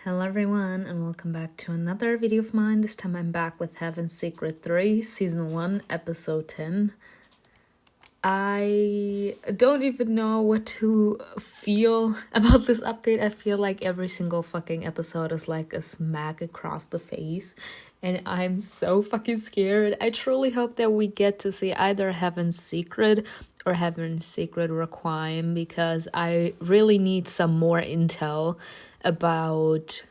Hello everyone and welcome back to another video of mine. This time I'm back with Heaven's Secret 3, Season 1, Episode 10. I don't even know what to feel about this update. I feel like every single fucking episode is like a smack across the face. And I'm so fucking scared. I truly hope that we get to see either Heaven's Secret or Heaven's Secret Requiem, because I really need some more intel about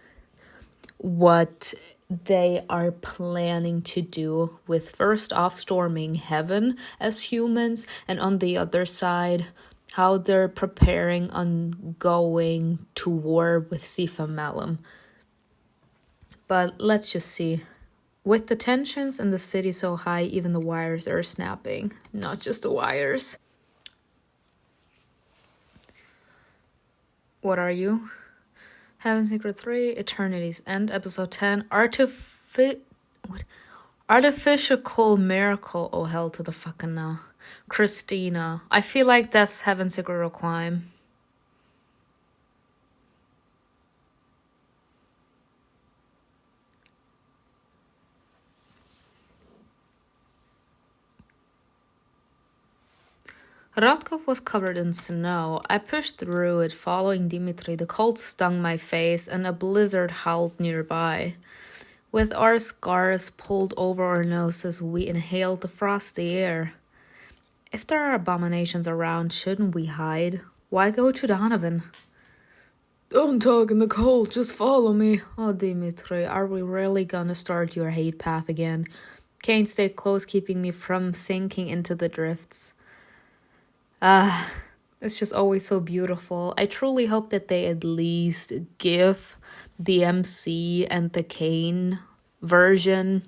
what they are planning to do with first off storming heaven as humans, and on the other side how they're preparing on going to war with Sifa Malum. But let's just see. With the tensions in the city so high, even the wires are snapping. Not just the wires. What are you? Heaven's Secret 3, Eternity's End, Episode 10, Artificial Miracle. Oh, hell to the fucking no. Christina. I feel like that's Heaven's Secret Requiem. Rotkov was covered in snow. I pushed through it, following Dimitri. The cold stung my face, and a blizzard howled nearby. With our scarves pulled over our noses, we inhaled the frosty air. If there are abominations around, shouldn't we hide? Why go to Donovan? Don't talk in the cold, just follow me. Oh, Dimitri, are we really gonna start your hate path again? CAIN stayed close, keeping me from sinking into the drifts. It's just always so beautiful. I truly hope that they at least give the MC and the CAIN version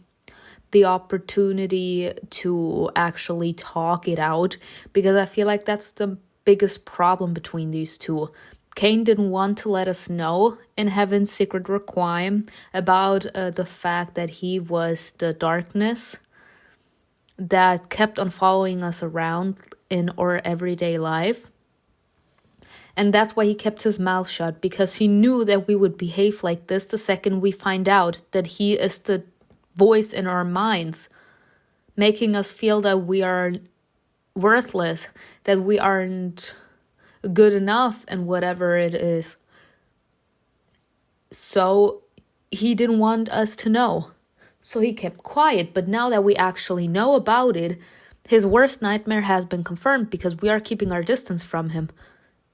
the opportunity to actually talk it out, because I feel like that's the biggest problem between these two. CAIN didn't want to let us know in Heaven's Secret Requiem about the fact that he was the darkness that kept on following us around in our everyday life. And that's why he kept his mouth shut, because he knew that we would behave like this the second we find out that he is the voice in our minds, making us feel that we are worthless, that we aren't good enough, and whatever it is. So he didn't want us to know. So he kept quiet, but now that we actually know about it, his worst nightmare has been confirmed, because we are keeping our distance from him.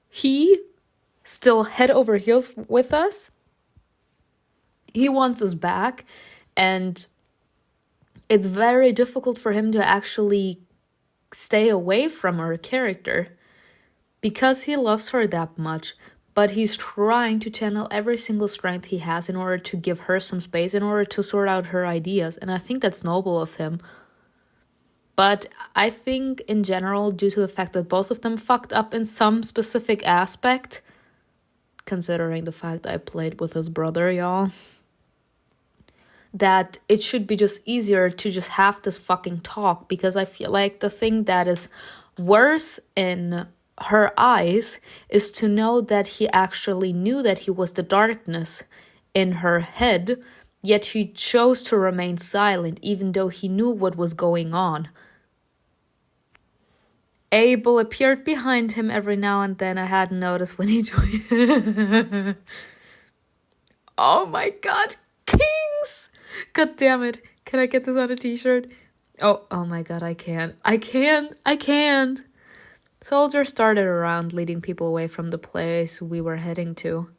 He still head over heels with us. He wants us back, and it's very difficult for him to actually stay away from our character because he loves her that much. But he's trying to channel every single strength he has in order to give her some space, in order to sort out her ideas. And I think that's noble of him. But I think in general, due to the fact that both of them fucked up in some specific aspect, considering the fact I played with his brother, y'all, that it should be just easier to just have this fucking talk. Because I feel like the thing that is worse in her eyes is to know that he actually knew that he was the darkness in her head, yet he chose to remain silent even though he knew what was going on. Abel appeared behind him every now and then. I hadn't noticed when he joined. Oh my god, kings! God damn it. Can I get this on a t-shirt? Oh my god, I can't. Soldiers started around, leading people away from the place we were heading to.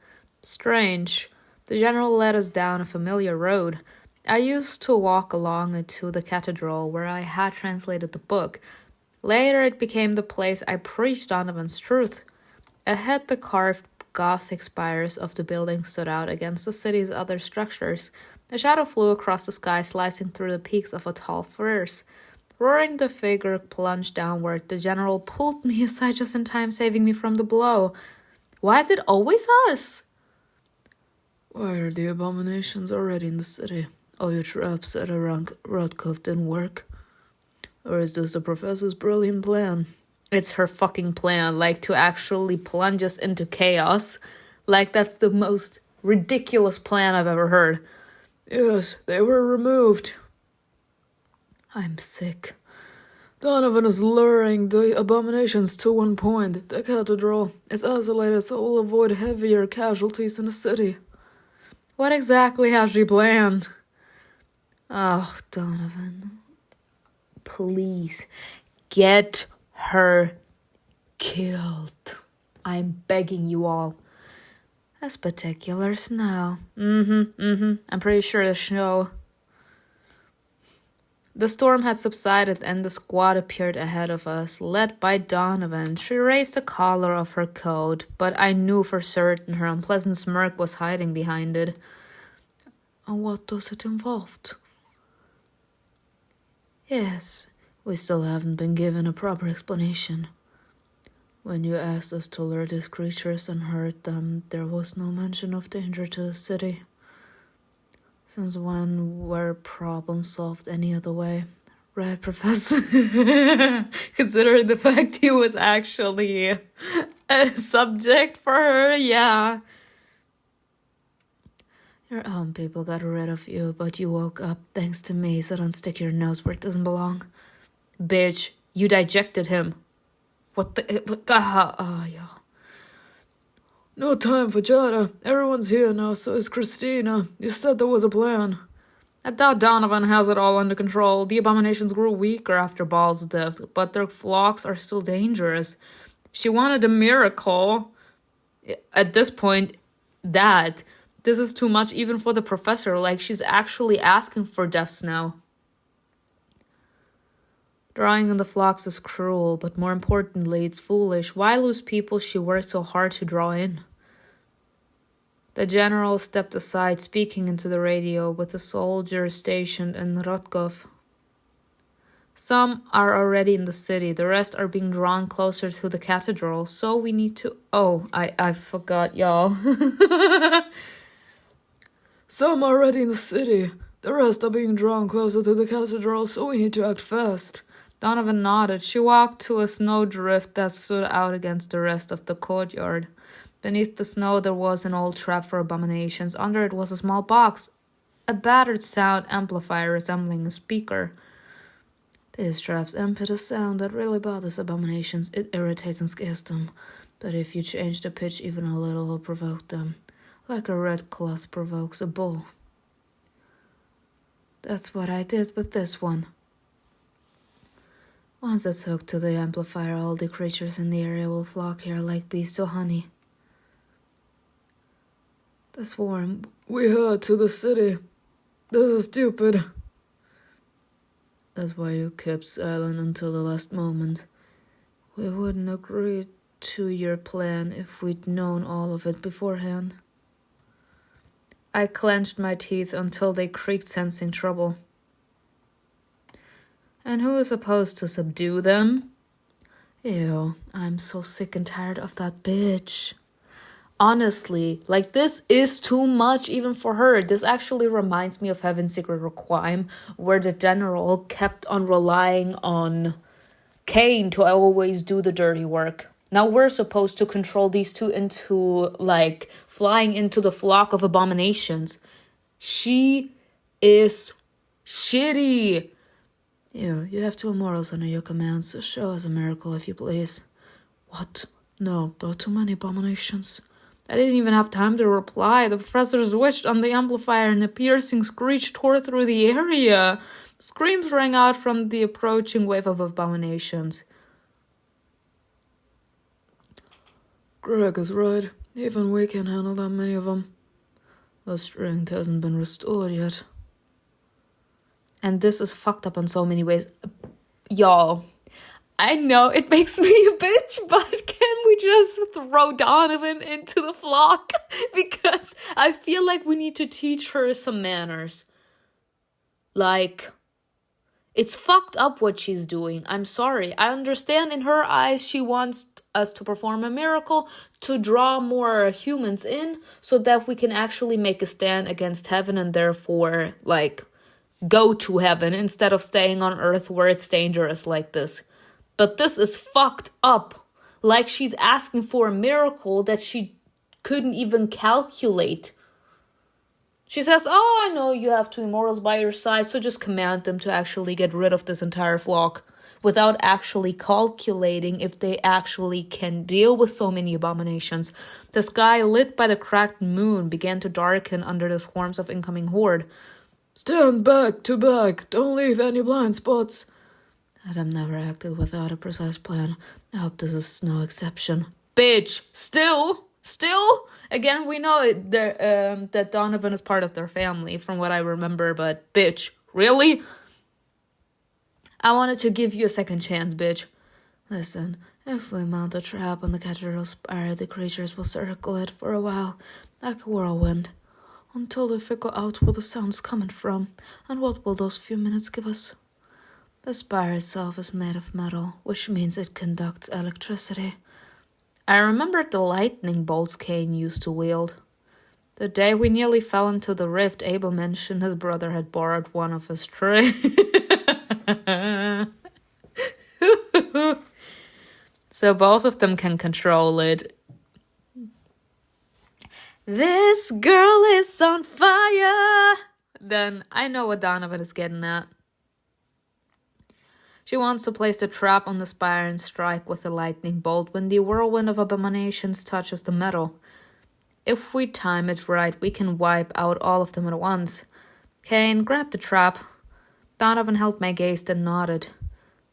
Strange. The general led us down a familiar road. I used to walk along it to the cathedral where I had translated the book. Later it became the place I preached Donovan's truth. Ahead, the carved Gothic spires of the building stood out against the city's other structures. A shadow flew across the sky, slicing through the peaks of a tall firs. Roaring, the figure plunged downward. The general pulled me aside just in time, saving me from the blow. Why is it always us? Why are the abominations already in the city? All your traps at around Rotkov didn't work. Or is this the professor's brilliant plan? It's her fucking plan, like to actually plunge us into chaos. Like that's the most ridiculous plan I've ever heard. Yes, they were removed. I'm sick. Donovan is luring the abominations to one point. The cathedral is isolated, so we'll avoid heavier casualties in the city. What exactly has she planned? Oh, Donovan. Please, get her killed. I'm begging you all. This particular snow. I'm pretty sure the snow. The storm had subsided and the squad appeared ahead of us, led by Donovan. She raised the collar of her coat, but I knew for certain her unpleasant smirk was hiding behind it. And what does it involve? Yes, we still haven't been given a proper explanation. When you asked us to lure these creatures and hurt them, there was no mention of danger to the city. Since when were problems solved any other way? Right, Professor? Considering the fact he was actually a subject for her, yeah. Your own people got rid of you, but you woke up thanks to me, so don't stick your nose where it doesn't belong. Bitch, you digested him. What the... yeah. No time for chatter. Everyone's here now, so is Christina. You said there was a plan. I doubt Donovan has it all under control. The abominations grew weaker after Ball's death, but their flocks are still dangerous. She wanted a miracle. At this point, this is too much even for the professor. Like, she's actually asking for deaths now. Drawing in the flocks is cruel, but more importantly, it's foolish. Why lose people she worked so hard to draw in? The general stepped aside, speaking into the radio with the soldiers stationed in Rotkov. Some are already in the city, the rest are being drawn closer to the cathedral, so we need to... Oh, I forgot, y'all. Some are already in the city, the rest are being drawn closer to the cathedral, so we need to act fast. Donovan nodded. She walked to a snowdrift that stood out against the rest of the courtyard. Beneath the snow there was an old trap for abominations. Under it was a small box, a battered sound amplifier resembling a speaker. These traps emit a sound that really bothers abominations. It irritates and scares them. But if you change the pitch even a little, it'll provoke them. Like a red cloth provokes a bull. That's what I did with this one. Once it's hooked to the amplifier, all the creatures in the area will flock here like bees to honey. The swarm. We heard to the city. This is stupid. That's why you kept silent until the last moment. We wouldn't agree to your plan if we'd known all of it beforehand. I clenched my teeth until they creaked, sensing trouble. And who is supposed to subdue them? Ew, I'm so sick and tired of that bitch. Honestly, like, this is too much even for her. This actually reminds me of Heaven's Secret Requiem, where the general kept on relying on CAIN to always do the dirty work. Now we're supposed to control these two into, like, flying into the flock of abominations. She is shitty. You have two immortals under your command, so show us a miracle if you please. What? No, there are too many abominations. I didn't even have time to reply. The professor switched on the amplifier and a piercing screech tore through the area. Screams rang out from the approaching wave of abominations. Greg is right. Even we can't handle that many of them. The strength hasn't been restored yet. And this is fucked up in so many ways. Y'all, I know it makes me a bitch, but can we just throw Donovan into the flock? Because I feel like we need to teach her some manners. Like, it's fucked up what she's doing. I'm sorry. I understand in her eyes she wants us to perform a miracle to draw more humans in so that we can actually make a stand against heaven and therefore, like, go to heaven instead of staying on earth where it's dangerous like this. But this is fucked up. Like, she's asking for a miracle that she couldn't even calculate. She says, "Oh, I know you have two immortals by your side, so just command them to actually get rid of this entire flock," without actually calculating if they actually can deal with so many abominations. The sky, lit by the cracked moon, began to darken under the swarms of incoming horde. "Stand back to back. Don't leave any blind spots." Adam never acted without a precise plan. I hope this is no exception. Bitch! Still? Again, we know that Donovan is part of their family, from what I remember, but bitch, really? I wanted to give you a second chance, bitch. Listen, if we mount a trap on the cathedral spire, the creatures will circle it for a while, like a whirlwind, until they figure out where the sound's coming from. And what will those few minutes give us? The spire itself is made of metal, which means it conducts electricity. I remembered the lightning bolts CAIN used to wield. The day we nearly fell into the rift, Abel mentioned his brother had borrowed one of his trees. So both of them can control it. This girl is on fire! Then I know what Donovan is getting at. She wants to place the trap on the spire and strike with the lightning bolt when the whirlwind of abominations touches the metal. If we time it right, we can wipe out all of them at once. CAIN grabbed the trap. Donovan held my gaze and nodded.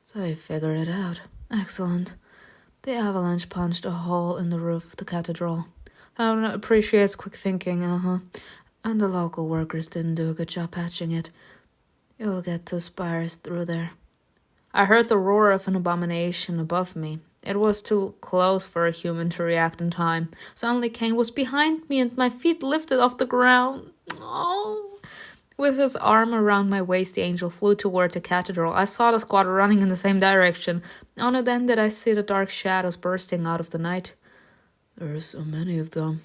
So you figured it out. Excellent. The avalanche punched a hole in the roof of the cathedral. Donovan appreciates quick thinking, And the local workers didn't do a good job patching it. You'll get 2 spires through there. I heard the roar of an abomination above me. It was too close for a human to react in time. Suddenly CAIN was behind me and my feet lifted off the ground. Oh! With his arm around my waist, the angel flew toward the cathedral. I saw the squad running in the same direction. Only then did I see the dark shadows bursting out of the night. There are so many of them.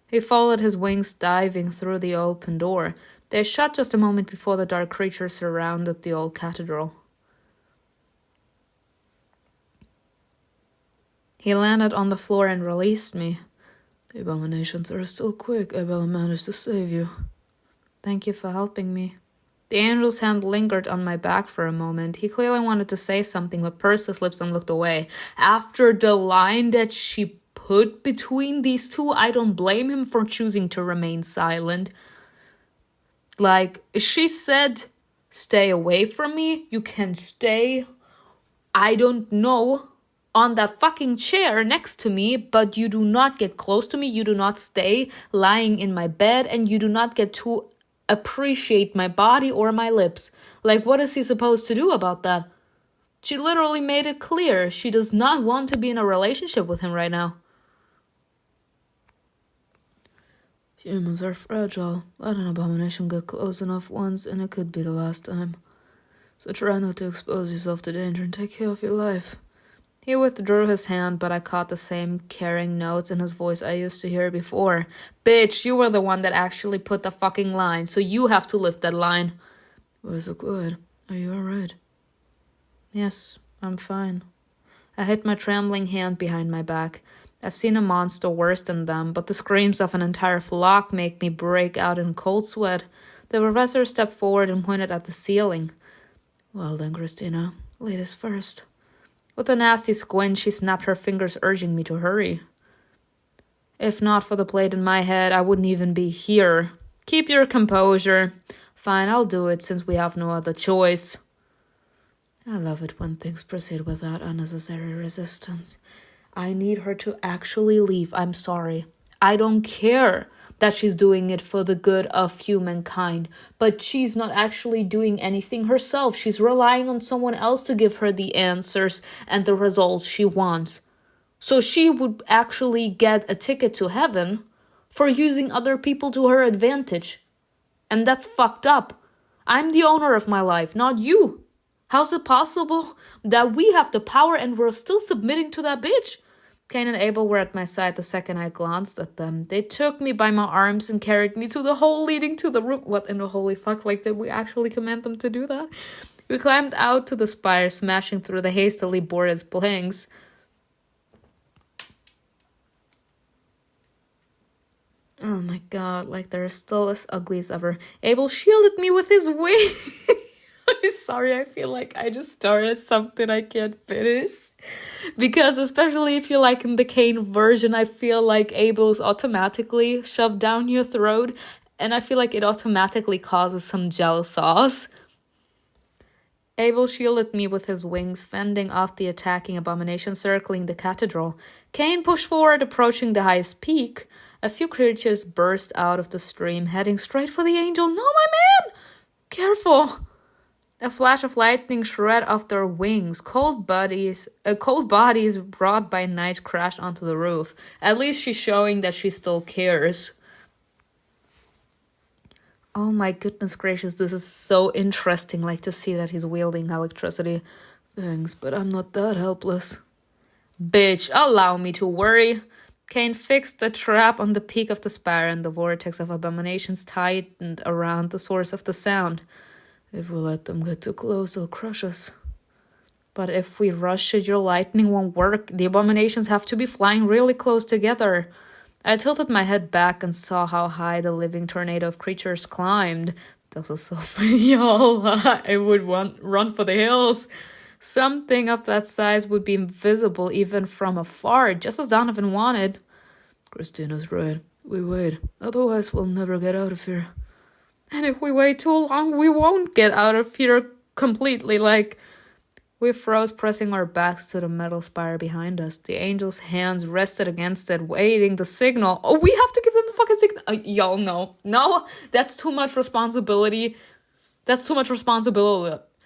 He folded his wings, diving through the open door. They shut just a moment before the dark creatures surrounded the old cathedral. He landed on the floor and released me. The abominations are still quick. Abel managed to save you. Thank you for helping me. The angel's hand lingered on my back for a moment. He clearly wanted to say something, but pursed his lips and looked away. After the line that she put between these two, I don't blame him for choosing to remain silent. Like, she said, stay away from me. You can stay, I don't know, on that fucking chair next to me, but you do not get close to me. You do not stay lying in my bed, and you do not get to appreciate my body or my lips. Like, what is he supposed to do about that? She literally made it clear she does not want to be in a relationship with him right now. Humans are fragile. Let an abomination get close enough once and it could be the last time. So try not to expose yourself to danger and take care of your life. He withdrew his hand, but I caught the same caring notes in his voice I used to hear before. Bitch, you were the one that actually put the fucking line, so you have to lift that line. We're so good. Are you alright? Yes, I'm fine. I hid my trembling hand behind my back. I've seen a monster worse than them, but the screams of an entire flock make me break out in cold sweat. The professor stepped forward and pointed at the ceiling. Well then, Christina, ladies first. With a nasty squint, she snapped her fingers, urging me to hurry. If not for the plate in my head, I wouldn't even be here. Keep your composure. Fine, I'll do it since we have no other choice. I love it when things proceed without unnecessary resistance. I need her to actually leave. I'm sorry. I don't care that she's doing it for the good of humankind, but she's not actually doing anything herself. She's relying on someone else to give her the answers and the results she wants. So she would actually get a ticket to heaven for using other people to her advantage. And that's fucked up. I'm the owner of my life, not you. How's it possible that we have the power and we're still submitting to that bitch? CAIN and Abel were at my side the second I glanced at them. They took me by my arms and carried me to the hole leading to the roof. What in the holy fuck? Like, did we actually command them to do that? We climbed out to the spire, smashing through the hastily boarded planks. Oh my god, like they're still as ugly as ever. Abel shielded me with his wing. I'm sorry, I feel like I just started something I can't finish. Because especially if you're like in the CAIN version, I feel like Abel is automatically shoved down your throat. And I feel like it automatically causes some gel sauce. Abel shielded me with his wings, fending off the attacking abomination circling the cathedral. CAIN pushed forward, approaching the highest peak. A few creatures burst out of the stream, heading straight for the angel. No, my man! Careful! A flash of lightning shred off their wings. Cold bodies brought by night crashed onto the roof. At least she's showing that she still cares. Oh my goodness gracious, this is so interesting, like to see that he's wielding electricity. Thanks, but I'm not that helpless. Bitch, allow me to worry. CAIN fixed a trap on the peak of the spire and the vortex of abominations tightened around the source of the sound. If we let them get too close, they'll crush us. But if we rush it, your lightning won't work. The abominations have to be flying really close together. I tilted my head back and saw how high the living tornado of creatures climbed. This is so funny, y'all. I would run for the hills. Something of that size would be invisible even from afar, just as Donovan wanted. Christina's right. We wait. Otherwise, we'll never get out of here. And if we wait too long, we won't get out of here completely. We froze, pressing our backs to the metal spire behind us. The angel's hands rested against it, waiting the signal. Oh, we have to give them the fucking signal. Y'all, no. No, that's too much responsibility.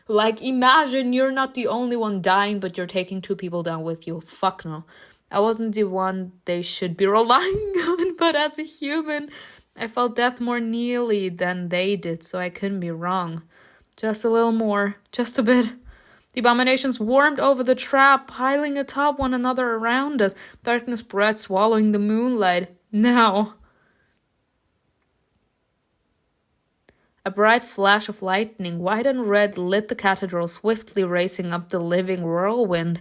Like, imagine you're not the only one dying, but you're taking 2 people down with you. Fuck no. I wasn't the one they should be relying on, but as a human, I felt death more nearly than they did, so I couldn't be wrong. Just a little more. Just a bit. The abominations swarmed over the trap, piling atop one another around us. Darkness spread, swallowing the moonlight. Now. A bright flash of lightning, white and red, lit the cathedral, swiftly racing up the living whirlwind.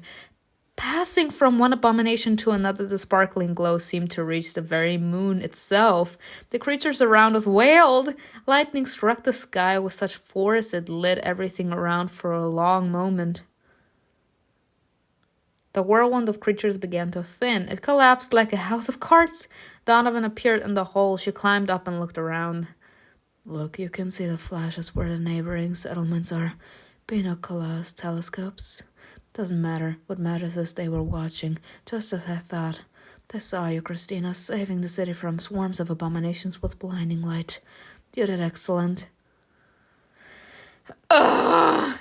Passing from one abomination to another, the sparkling glow seemed to reach the very moon itself. The creatures around us wailed. Lightning struck the sky with such force it lit everything around for a long moment. The whirlwind of creatures began to thin. It collapsed like a house of cards. Donovan appeared in the hole. She climbed up and looked around. Look, you can see the flashes where the neighboring settlements are. Binoculars, telescopes. Doesn't matter. What matters is they were watching, just as I thought. They saw you, Christina, saving the city from swarms of abominations with blinding light. You did excellent. Ugh!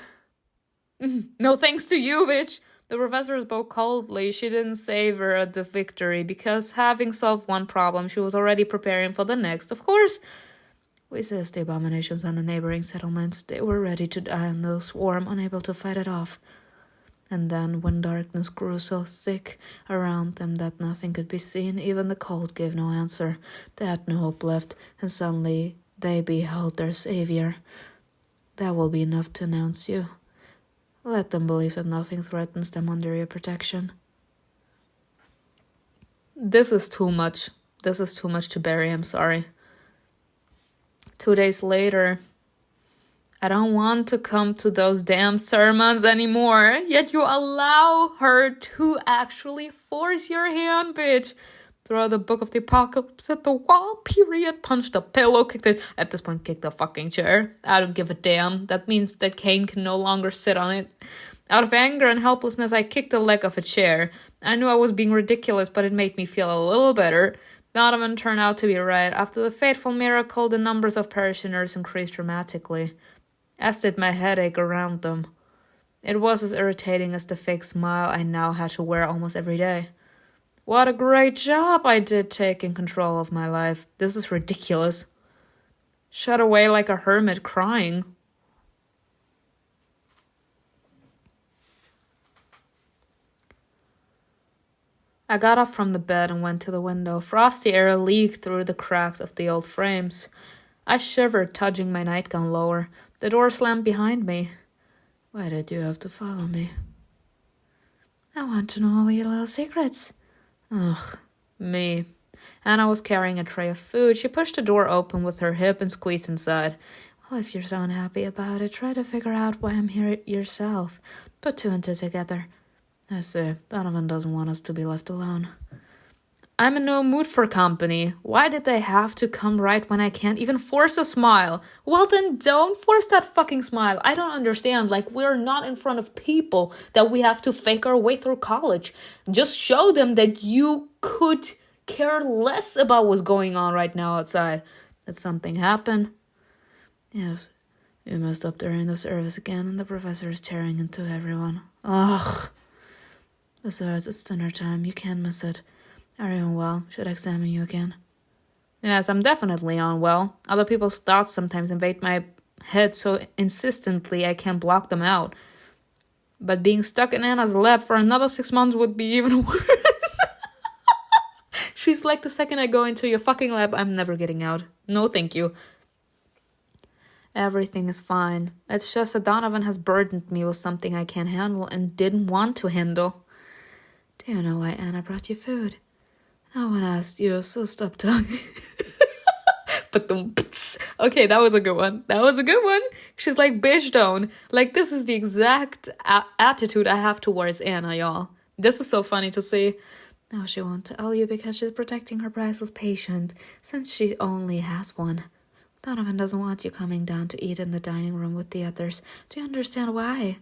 No thanks to you, bitch! The professor spoke coldly. She didn't savor the victory, because having solved one problem, she was already preparing for the next. Of course, we seized the abominations on the neighboring settlements. They were ready to die in the swarm, unable to fight it off. And then, when darkness grew so thick around them that nothing could be seen, even the cold gave no answer. They had no hope left, and suddenly they beheld their savior. That will be enough to announce you. Let them believe that nothing threatens them under your protection. This is too much. This is too much to bury, I'm sorry. 2 days later, I don't want to come to those damn sermons anymore. Yet you allow her to actually force your hand, bitch. Throw the Book of the Apocalypse at the wall, period. Punch the pillow, kick the fucking chair. I don't give a damn. That means that CAIN can no longer sit on it. Out of anger and helplessness, I kicked the leg of a chair. I knew I was being ridiculous, but it made me feel a little better. Donovan turned out to be right. After the fateful miracle, the numbers of parishioners increased dramatically, as did my headache around them. It was as irritating as the fake smile I now had to wear almost every day. What a great job I did taking control of my life. This is ridiculous. Shut away like a hermit crying. I got up from the bed and went to the window. Frosty air leaked through the cracks of the old frames. I shivered, tudging my nightgown lower. The door slammed behind me. Why did you have to follow me? I want to know all your little secrets. Ugh, me. Anna was carrying a tray of food. She pushed the door open with her hip and squeezed inside. Well, if you're so unhappy about it, try to figure out why I'm here yourself. Put two and two together. I see. Donovan doesn't want us to be left alone. I'm in no mood for company. Why did they have to come right when I can't even force a smile? Well, then don't force that fucking smile. I don't understand. Like, we're not in front of people that we have to fake our way through college. Just show them that you could care less about what's going on right now outside. Did something happen? Yes, you messed up during the service again, and the professor is tearing into everyone. Ugh. Besides, it's dinner time. You can't miss it. Are you unwell? Should I examine you again? Yes, I'm definitely unwell. Other people's thoughts sometimes invade my head so insistently I can't block them out. But being stuck in Anna's lab for another 6 months would be even worse. She's like, the second I go into your fucking lab, I'm never getting out. No, thank you. Everything is fine. It's just that Donovan has burdened me with something I can't handle and didn't want to handle. Do you know why Anna brought you food? No one asked you, so stop talking. But okay, that was a good one. She's like, bitch, don't. Like, this is the exact attitude I have towards Anna, y'all. This is so funny to see. No, she won't tell you because she's protecting her priceless patient, since she only has one. Donovan doesn't want you coming down to eat in the dining room with the others. Do you understand why?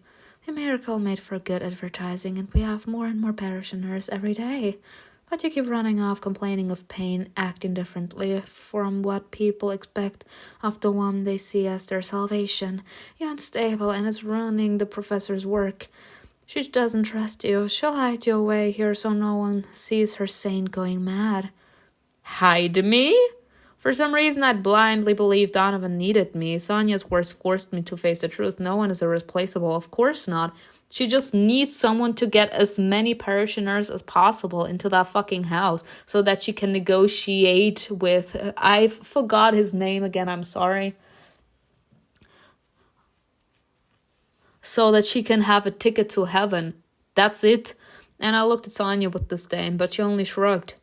A miracle made for good advertising, and we have more and more parishioners every day. But you keep running off, complaining of pain, acting differently from what people expect of the one they see as their salvation. You're unstable, and it's ruining the professor's work. She doesn't trust you. She'll hide you away here so no one sees her saint going mad. Hide me? For some reason, I'd blindly believed Donovan needed me. Sonia's words forced me to face the truth. No one is irreplaceable. Of course not. She just needs someone to get as many parishioners as possible into that fucking house so that she can negotiate with... I forgot his name again. I'm sorry. So that she can have a ticket to heaven. That's it. And I looked at Sonia with disdain, but she only shrugged.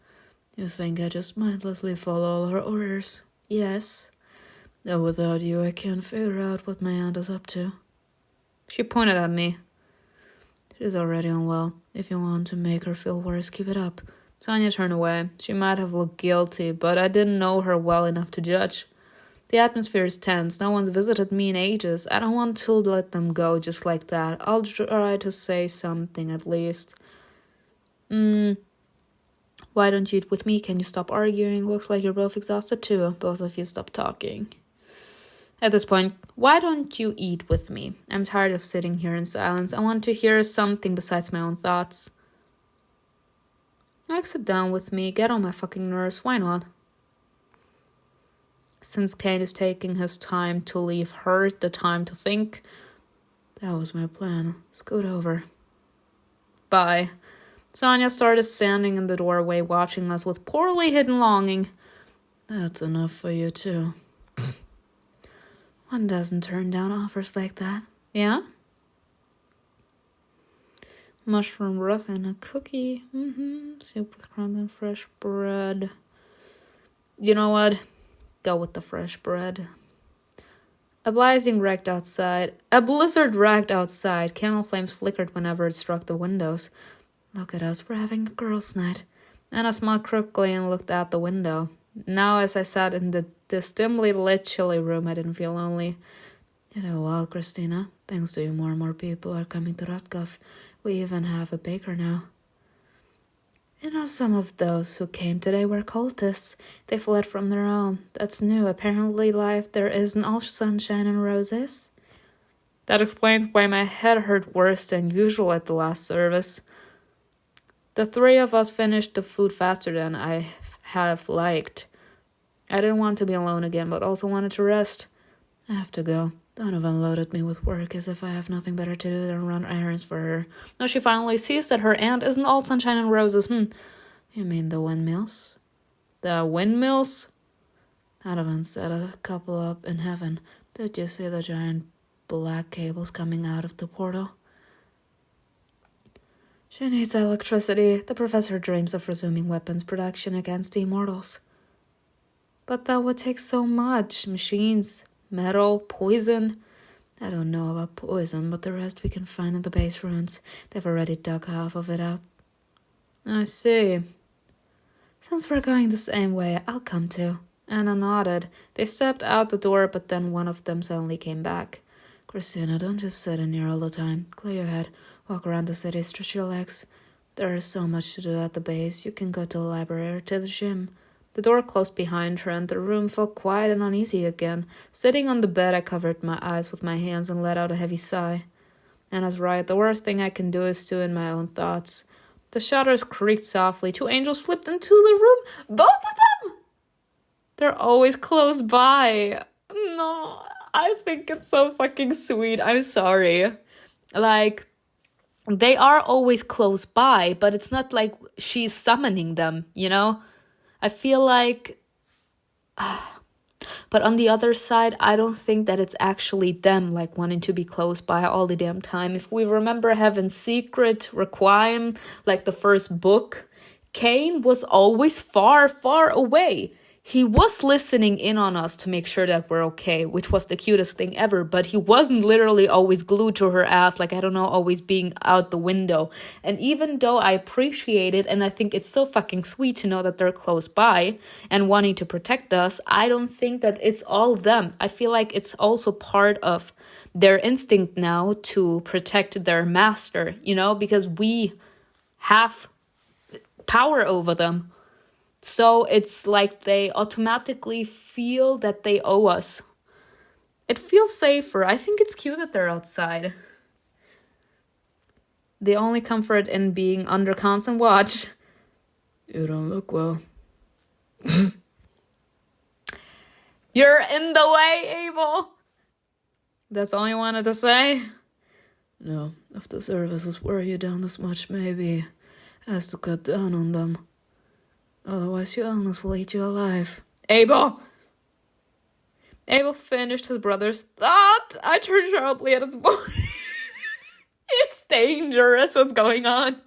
You think I just mindlessly follow all her orders? Yes. Though without you, I can't figure out what my aunt is up to. She pointed at me. She's already unwell. If you want to make her feel worse, keep it up. Sonia turned away. She might have looked guilty, but I didn't know her well enough to judge. The atmosphere is tense. No one's visited me in ages. I don't want to let them go just like that. I'll try to say something at least. Why don't you eat with me? Can you stop arguing? Looks like you're both exhausted too. Both of you stop talking. At this point, why don't you eat with me? I'm tired of sitting here in silence. I want to hear something besides my own thoughts. Like, sit down with me. Get on my fucking nerves. Why not? Since CAIN is taking his time to leave her the time to think, that was my plan. Scoot over. Bye. Sonia started standing in the doorway, watching us with poorly hidden longing. That's enough for you, too. One doesn't turn down offers like that. Yeah? Mushroom rough and a cookie. Soup with crumbs and fresh bread. You know what? Go with the fresh bread. A blizzard ragged outside. Candle flames flickered whenever it struck the windows. Look at us, we're having a girls' night. Anna smiled crookily and looked out the window. Now, as I sat in this dimly lit, chilly room, I didn't feel lonely. You know, well, Christina, thanks to you, more and more people are coming to Rutgov. We even have a baker now. You know, some of those who came today were cultists. They fled from their own. That's new. Apparently, life there isn't all sunshine and roses. That explains why my head hurt worse than usual at the last service. The three of us finished the food faster than I have liked. I didn't want to be alone again, but also wanted to rest. I have to go. Donovan loaded me with work as if I have nothing better to do than run errands for her. Now she finally sees that her aunt isn't all sunshine and roses. You mean the windmills? The windmills? Donovan set a couple up in heaven. Did you see the giant black cables coming out of the portal? She needs electricity. The professor dreams of resuming weapons production against the immortals. But that would take so much. Machines, metal, poison. I don't know about poison, but the rest we can find in the base ruins. They've already dug half of it out. I see. Since we're going the same way, I'll come too. Anna nodded. They stepped out the door, but then one of them suddenly came back. Christina, don't just sit in here all the time. Clear your head. Walk around the city, stretch your legs. There is so much to do at the base. You can go to the library or to the gym. The door closed behind her, and the room felt quiet and uneasy again. Sitting on the bed, I covered my eyes with my hands and let out a heavy sigh. Anna's right. The worst thing I can do is stew in my own thoughts. The shutters creaked softly. 2 angels slipped into the room. Both of them! They're always close by. No, I think it's so fucking sweet. I'm sorry. Like, they are always close by, but it's not like she's summoning them, you know? I feel like... But on the other side, I don't think that it's actually them, like, wanting to be close by all the damn time. If we remember Heaven's Secret, Requiem, like the first book, CAIN was always far, far away. He was listening in on us to make sure that we're okay, which was the cutest thing ever, but he wasn't literally always glued to her ass, like, I don't know, always being out the window. And even though I appreciate it, and I think it's so fucking sweet to know that they're close by and wanting to protect us, I don't think that it's all them. I feel like it's also part of their instinct now to protect their master, you know, because we have power over them. So it's like they automatically feel that they owe us. It feels safer. I think it's cute that they're outside. The only comfort in being under constant watch. You don't look well. You're in the way, Abel. That's all you wanted to say? No, if the services wear you down this much, maybe has to cut down on them. Otherwise, your illness will eat you alive. Abel! Abel finished his brother's thought. I turned sharply at his voice. It's dangerous what's going on.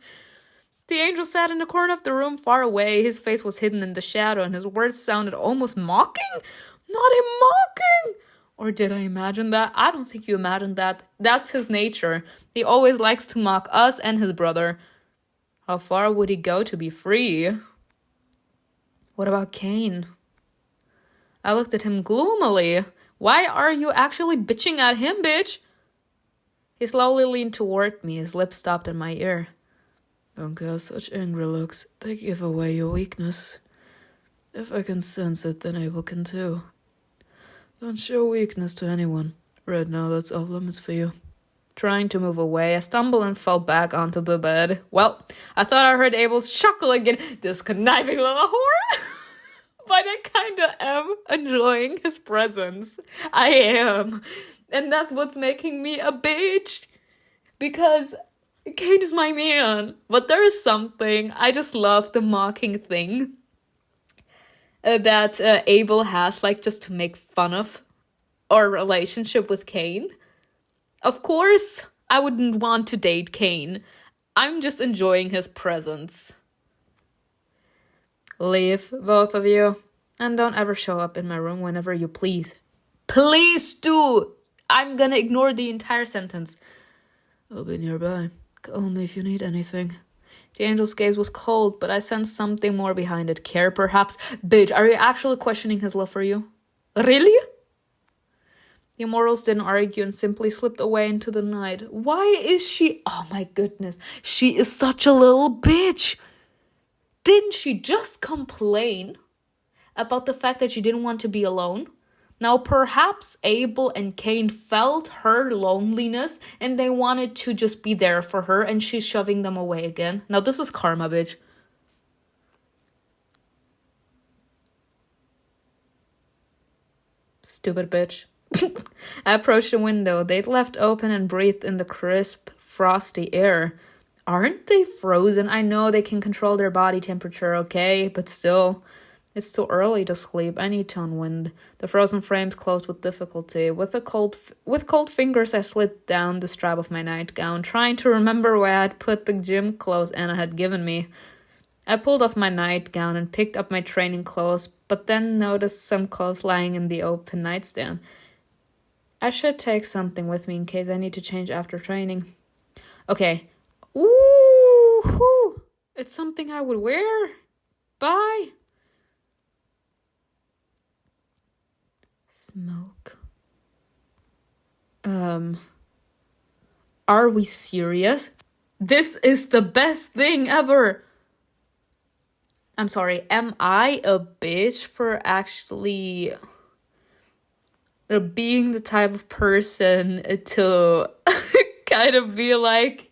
The angel sat in a corner of the room far away. His face was hidden in the shadow, and his words sounded almost mocking. Not him mocking! Or did I imagine that? I don't think you imagined that. That's his nature. He always likes to mock us and his brother. How far would he go to be free? What about CAIN? I looked at him gloomily. Why are you actually bitching at him, bitch? He slowly leaned toward me. His lips stopped in my ear. Don't cast such angry looks. They give away your weakness. If I can sense it, then Abel can too. Don't show weakness to anyone. Right now, that's off limits for you. Trying to move away, I stumbled and fell back onto the bed. Well, I thought I heard Abel's chuckle again. This conniving little whore. But I kinda am enjoying his presence. I am. And that's what's making me a bitch. Because CAIN is my man. But there is something. I just love the mocking thing. That Abel has, like, just to make fun of our relationship with CAIN. Of course, I wouldn't want to date CAIN. I'm just enjoying his presence. Leave, both of you. And don't ever show up in my room whenever you please. Please do! I'm gonna ignore the entire sentence. I'll be nearby. Call me if you need anything. The angel's gaze was cold, but I sensed something more behind it. Care, perhaps? Bitch, are you actually questioning his love for you? Really? The immortals didn't argue and simply slipped away into the night. Why is she... Oh my goodness. She is such a little bitch. Didn't she just complain about the fact that she didn't want to be alone? Now, perhaps Abel and CAIN felt her loneliness and they wanted to just be there for her, and she's shoving them away again. Now, this is karma, bitch. Stupid bitch. I approached the window. They'd left open and breathed in the crisp, frosty air. Aren't they frozen? I know they can control their body temperature, okay? But still, It's too early to sleep. I need to unwind. The frozen frames closed with difficulty. With cold fingers, I slid down the strap of my nightgown, trying to remember where I'd put the gym clothes Anna had given me. I pulled off my nightgown and picked up my training clothes, but then noticed some clothes lying in the open nightstand. I should take something with me in case I need to change after training. Okay. Ooh, it's something I would wear. Bye. Smoke. Are we serious? This is the best thing ever. I'm sorry, am I a bitch for actually being the type of person to kind of be like,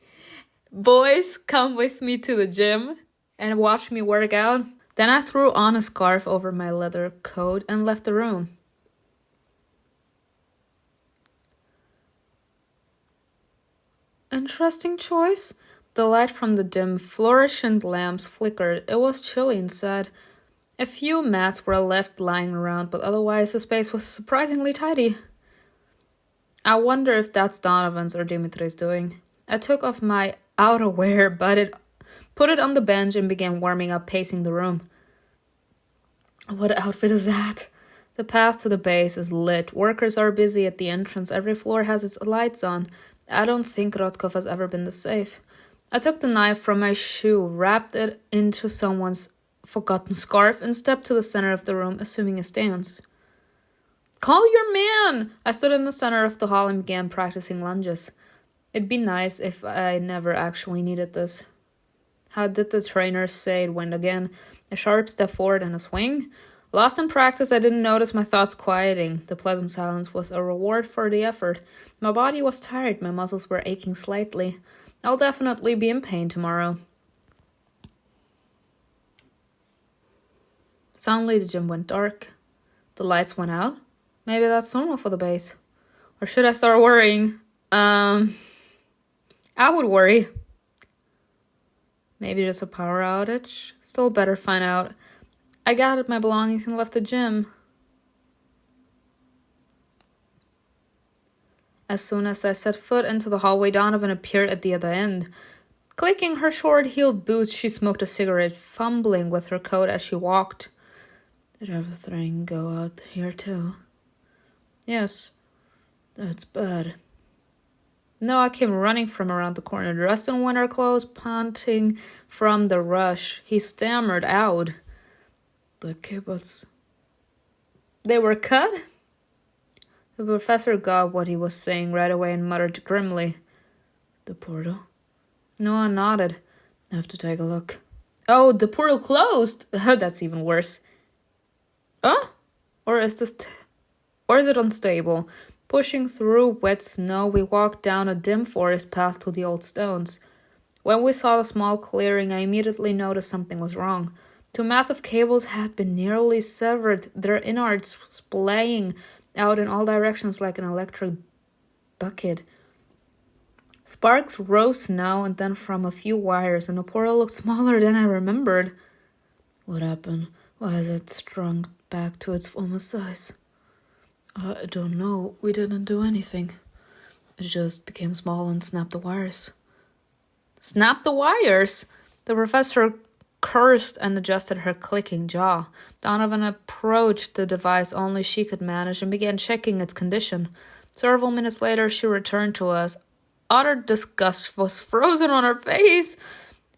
boys, come with me to the gym and watch me work out? Then I threw on a scarf over my leather coat and left the room. Interesting choice. The light from the dim, fluorescent lamps flickered. It was chilly inside. A few mats were left lying around, but otherwise the space was surprisingly tidy. I wonder if that's Donovan's or Dimitri's doing. I took off my outerwear, put it on the bench and began warming up, pacing the room. What outfit is that? The path to the base is lit. Workers are busy at the entrance. Every floor has its lights on. I don't think Rotkov has ever been this safe. I took the knife from my shoe, wrapped it into someone's forgotten scarf, and stepped to the center of the room, assuming a stance. Call your man! I stood in the center of the hall and began practicing lunges. It'd be nice if I never actually needed this. How did the trainer say it went again? A sharp step forward and a swing? Lost in practice, I didn't notice my thoughts quieting. The pleasant silence was a reward for the effort. My body was tired, my muscles were aching slightly. I'll definitely be in pain tomorrow. Suddenly the gym went dark. The lights went out. Maybe that's normal for the base. Or should I start worrying? I would worry. Maybe just a power outage. Still better find out. I gathered my belongings and left the gym. As soon as I set foot into the hallway, Donovan appeared at the other end. Clicking her short-heeled boots, she smoked a cigarette, fumbling with her coat as she walked. Did everything go out here too? Yes. That's bad. Noah came running from around the corner, dressed in winter clothes, panting from the rush. He stammered out. The kibbutz. They were cut? The professor got what he was saying right away and muttered grimly. The portal? Noah nodded. I have to take a look. Oh, the portal closed! That's even worse. Or is it unstable? Pushing through wet snow, we walked down a dim forest path to the old stones. When we saw the small clearing, I immediately noticed something was wrong. Two massive cables had been nearly severed, their innards splaying out in all directions like an electric bucket. Sparks rose now and then from a few wires, and the portal looked smaller than I remembered. What happened? Why is it shrunk back to its former size? I don't know. We didn't do anything. It just became small and snapped the wires. Snap the wires? The professor cursed and adjusted her clicking jaw. Donovan approached the device only she could manage and began checking its condition. Several minutes later, she returned to us. Utter disgust was frozen on her face.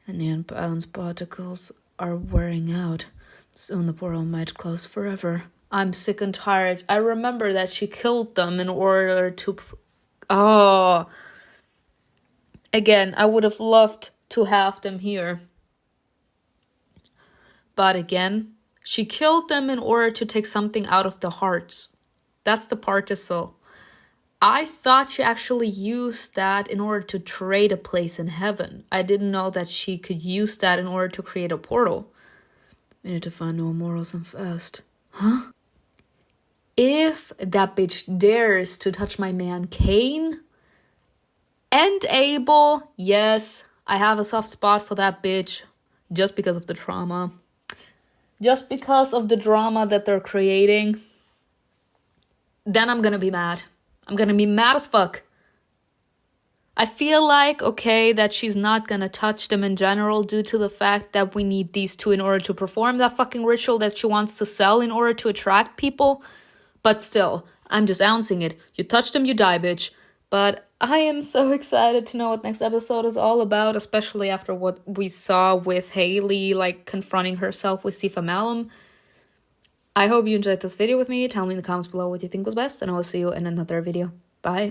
And the unbalanced particles are wearing out. Soon the portal might close forever. I'm sick and tired. I remember that she killed them in order to... Again, I would have loved to have them here. But again, she killed them in order to take something out of the hearts. That's the particle. I thought she actually used that in order to trade a place in heaven. I didn't know that she could use that in order to create a portal. We need to find no morals and fast. Huh? If that bitch dares to touch my man CAIN and Abel, yes, I have a soft spot for that bitch just because of the trauma. just because of the drama that they're creating, then I'm gonna be mad. I'm gonna be mad as fuck. I feel like, okay, that she's not gonna touch them in general due to the fact that we need these two in order to perform that fucking ritual that she wants to sell in order to attract people. But still, I'm just announcing it. You touch them, you die, bitch. But I am so excited to know what next episode is all about, especially after what we saw with Hailey, like, confronting herself with Sifa Malum. I hope you enjoyed this video with me. Tell me in the comments below what you think was best, and I will see you in another video. Bye.